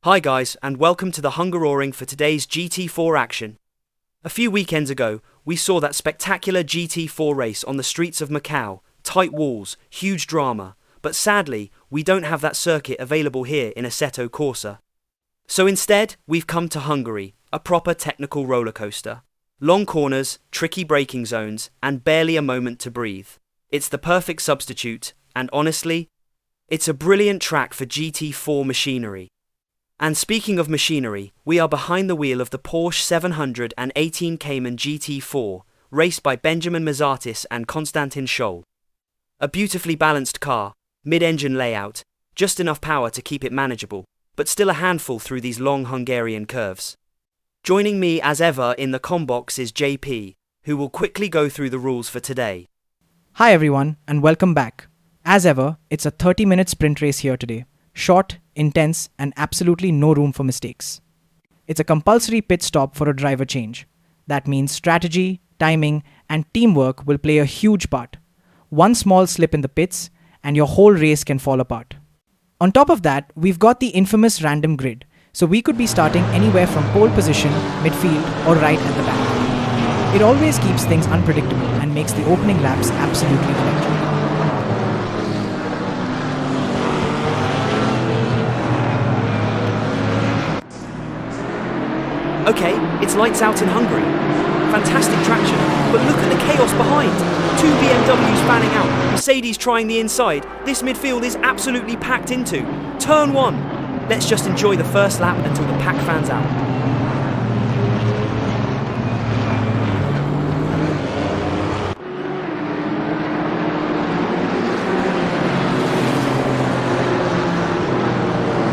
Hi guys, and welcome to the Hungaroring for today's GT4 action. A few weekends ago, we saw that spectacular GT4 race on the streets of Macau, tight walls, huge drama, but sadly, we don't have that circuit available here in Assetto Corsa. So instead, we've come to Hungary, a proper technical roller coaster. Long corners, tricky braking zones, and barely a moment to breathe. It's the perfect substitute, and honestly, it's a brilliant track for GT4 machinery. And speaking of machinery, we are behind the wheel of the Porsche 718 Cayman GT4, raced by Benjamin Mazatis and Konstantin Scholl. A beautifully balanced car, mid-engine layout, just enough power to keep it manageable, but still a handful through these long Hungarian curves. Joining me as ever in the combox is JP, who will quickly go through the rules for today. Hi everyone, and welcome back. As ever, it's a 30-minute sprint race here today. Short, intense, and absolutely no room for mistakes. It's a compulsory pit stop for a driver change. That means strategy, timing, and teamwork will play a huge part. One small slip in the pits, and your whole race can fall apart. On top of that, we've got the infamous random grid, so we could be starting anywhere from pole position, midfield, or right at the back. It always keeps things unpredictable and makes the opening laps absolutely electric. Okay, it's lights out in Hungary. Fantastic traction, but look at the chaos behind. Two BMWs fanning out, Mercedes trying the inside. This midfield is absolutely packed into. Turn one. Let's just enjoy the first lap until the pack fans out.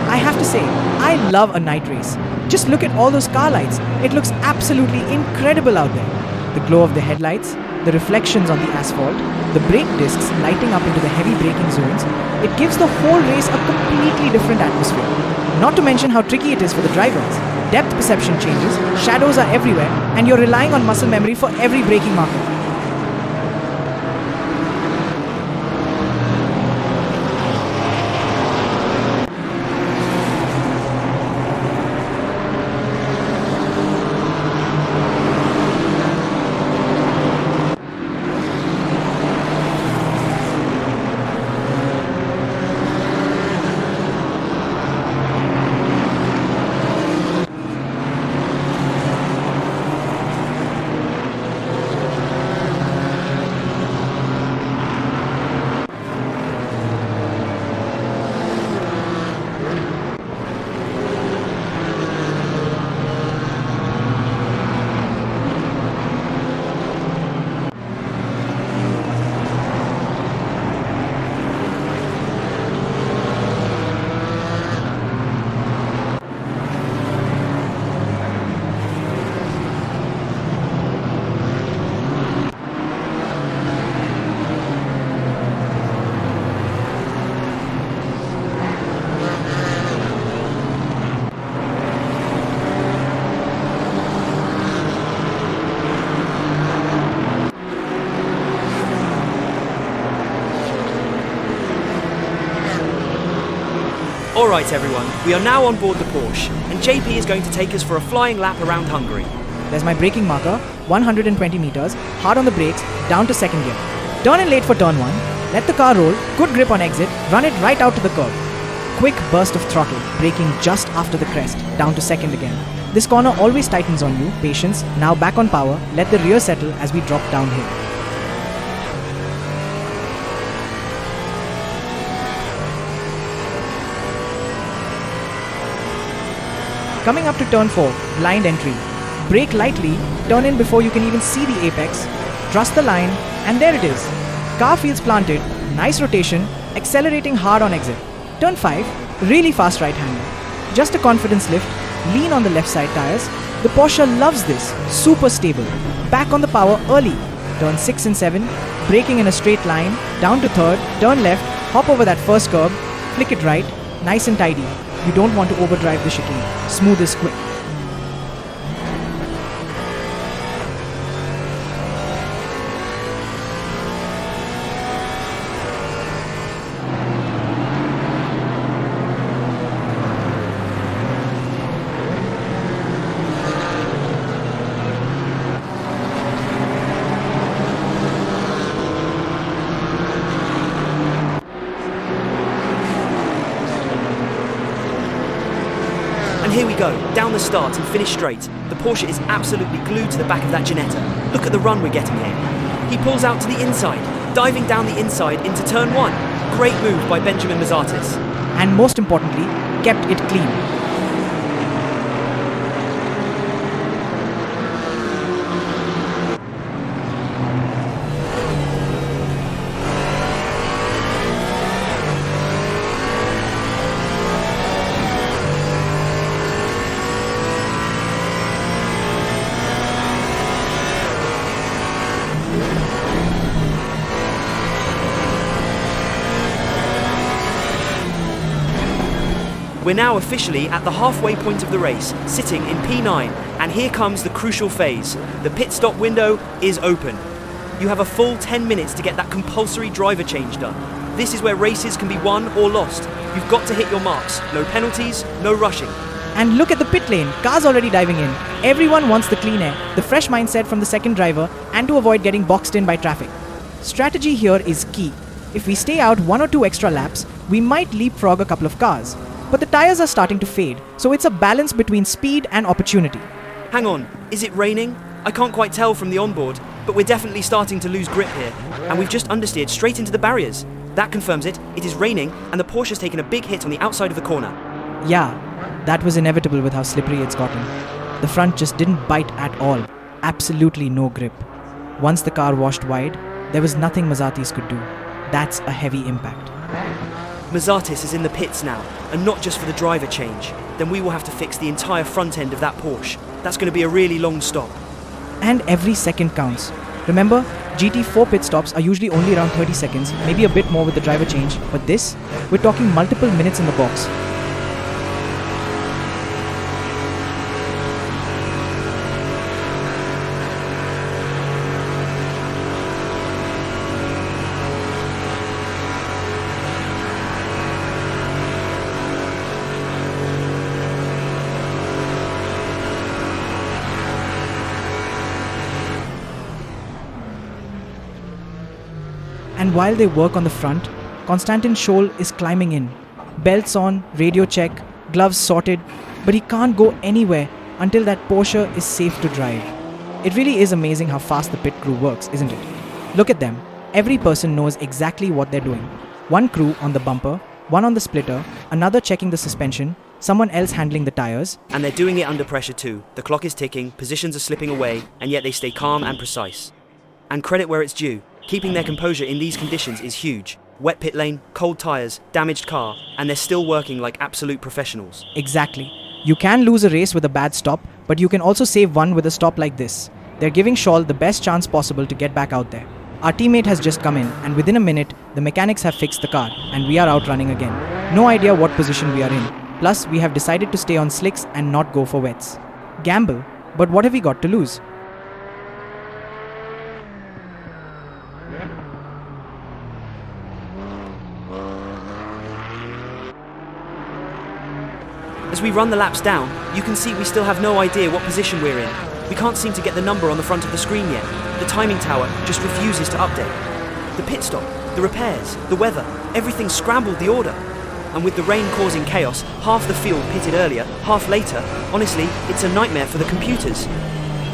I have to say, I love a night race. Just look at all those car lights. It looks absolutely incredible out there. The glow of the headlights, the reflections on the asphalt, the brake discs lighting up into the heavy braking zones, it gives the whole race a completely different atmosphere. Not to mention how tricky it is for the drivers. Depth perception changes, shadows are everywhere, and you're relying on muscle memory for every braking marker. Alright everyone, we are now on board the Porsche, and JP is going to take us for a flying lap around Hungary. There's my braking marker, 120 meters, hard on the brakes, down to second gear. Turn in late for turn 1, let the car roll, good grip on exit, run it right out to the curb. Quick burst of throttle, braking just after the crest, down to second again. This corner always tightens on you, patience, now back on power, let the rear settle as we drop downhill. Coming up to turn 4, blind entry. Brake lightly, turn in before you can even see the apex, trust the line, and there it is. Car feels planted, nice rotation, accelerating hard on exit. Turn 5, really fast right-hander. Just a confidence lift, lean on the left side tires. The Porsche loves this, super stable. Back on the power early. Turn 6 and 7, braking in a straight line, down to third, turn left, hop over that first curb, flick it right, nice and tidy. You don't want to overdrive the chicane. Smooth is quick. go, down the start and finish straight. The Porsche is absolutely glued to the back of that Ginetta. Look at the run we're getting here. He pulls out to the inside, diving down the inside into turn 1. Great move by Benjamin Mazatis. And most importantly, kept it clean. We're now officially at the halfway point of the race, sitting in P9, and here comes the crucial phase. The pit stop window is open. You have a full 10 minutes to get that compulsory driver change done. This is where races can be won or lost. You've got to hit your marks. No penalties, no rushing. And look at the pit lane, cars already diving in. Everyone wants the clean air, the fresh mindset from the second driver, and to avoid getting boxed in by traffic. Strategy here is key. If we stay out 1 or 2 extra laps, we might leapfrog a couple of cars. But the tires are starting to fade, so it's a balance between speed and opportunity. Hang on, is it raining? I can't quite tell from the onboard, but we're definitely starting to lose grip here, and we've just understeered straight into the barriers. That confirms it. It is raining, and the Porsche's taken a big hit on the outside of the corner. Yeah, that was inevitable with how slippery it's gotten. The front just didn't bite at all. Absolutely no grip. Once the car washed wide, there was nothing Mazatis could do. That's a heavy impact. Mazatis is in the pits now, and not just for the driver change. Then we will have to fix the entire front end of that Porsche. That's going to be a really long stop. And every second counts. Remember, GT4 pit stops are usually only around 30 seconds, maybe a bit more with the driver change, but this, we're talking multiple minutes in the box. And while they work on the front, Konstantin Scholl is climbing in. Belts on, radio check, gloves sorted, but he can't go anywhere until that Porsche is safe to drive. It really is amazing how fast the pit crew works, isn't it? Look at them. Every person knows exactly what they're doing. One crew on the bumper, one on the splitter, another checking the suspension, someone else handling the tires. And they're doing it under pressure too. The clock is ticking, positions are slipping away, and yet they stay calm and precise. And credit where it's due. Keeping their composure in these conditions is huge. Wet pit lane, cold tyres, damaged car, and they're still working like absolute professionals. Exactly. You can lose a race with a bad stop, but you can also save one with a stop like this. They're giving Scholl the best chance possible to get back out there. Our teammate has just come in, and within a minute, the mechanics have fixed the car, and we are out running again. No idea what position we are in. Plus, we have decided to stay on slicks and not go for wets. Gamble, but what have we got to lose? As we run the laps down, you can see we still have no idea what position we're in. We can't seem to get the number on the front of the screen yet. The timing tower just refuses to update. The pit stop, the repairs, the weather, everything scrambled the order. And with the rain causing chaos, half the field pitted earlier, half later, honestly, it's a nightmare for the computers.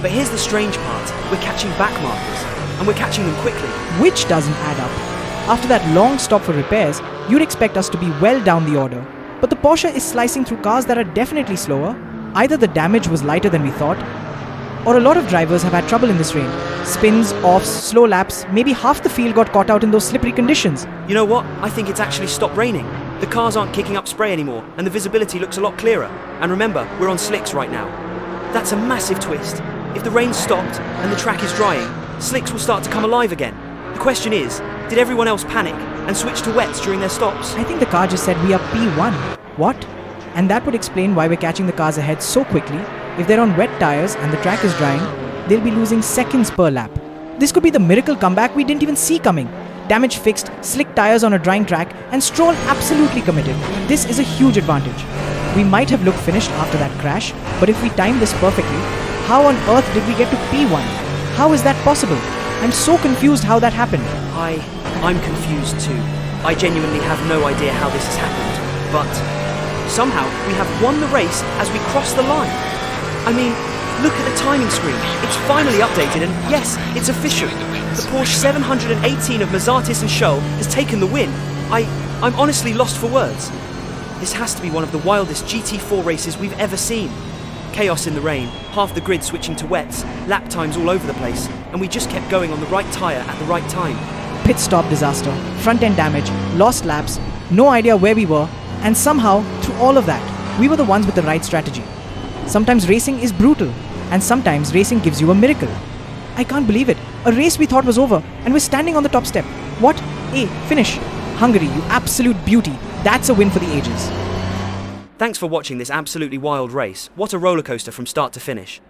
But here's the strange part, we're catching back markers, and we're catching them quickly. Which doesn't add up. After that long stop for repairs, you'd expect us to be well down the order. But the Porsche is slicing through cars that are definitely slower. Either the damage was lighter than we thought, or a lot of drivers have had trouble in this rain. Spins, offs, slow laps, maybe half the field got caught out in those slippery conditions. You know what? I think it's actually stopped raining. The cars aren't kicking up spray anymore, and the visibility looks a lot clearer. And remember, we're on slicks right now. That's a massive twist. If the rain's stopped and the track is drying, slicks will start to come alive again. The question is, did everyone else panic and switch to wets during their stops? I think the car just said we are P1. What? And that would explain why we're catching the cars ahead so quickly. If they're on wet tires and the track is drying, they'll be losing seconds per lap. This could be the miracle comeback we didn't even see coming. Damage fixed, slick tires on a drying track, and Stroll absolutely committed. This is a huge advantage. We might have looked finished after that crash, but if we timed this perfectly, how on earth did we get to P1? How is that possible? I'm so confused how that happened. I'm confused too. I genuinely have no idea how this has happened, but Somehow, we have won the race as we cross the line. I mean, look at the timing screen. It's finally updated and yes, it's official. The Porsche 718 of Mazatis and Scholl has taken the win. I'm honestly lost for words. This has to be one of the wildest GT4 races we've ever seen. Chaos in the rain, half the grid switching to wets, lap times all over the place, and we just kept going on the right tyre at the right time. Pit stop disaster, front end damage, lost laps, no idea where we were, and somehow, through all of that, we were the ones with the right strategy. Sometimes racing is brutal, and sometimes racing gives you a miracle. I can't believe it. A race we thought was over, and we're standing on the top step. What? Finish. Hungary, you absolute beauty. That's a win for the ages. Thanks for watching this absolutely wild race. What a rollercoaster from start to finish.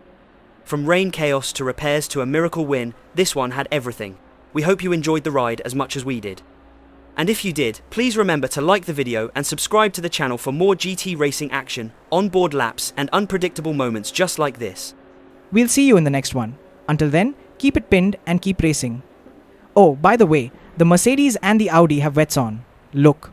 From rain chaos to repairs to a miracle win, this one had everything. We hope you enjoyed the ride as much as we did. And if you did, please remember to like the video and subscribe to the channel for more GT racing action, onboard laps and unpredictable moments just like this. We'll see you in the next one. Until then, keep it pinned and keep racing. Oh, by the way, the Mercedes and the Audi have wets on. Look.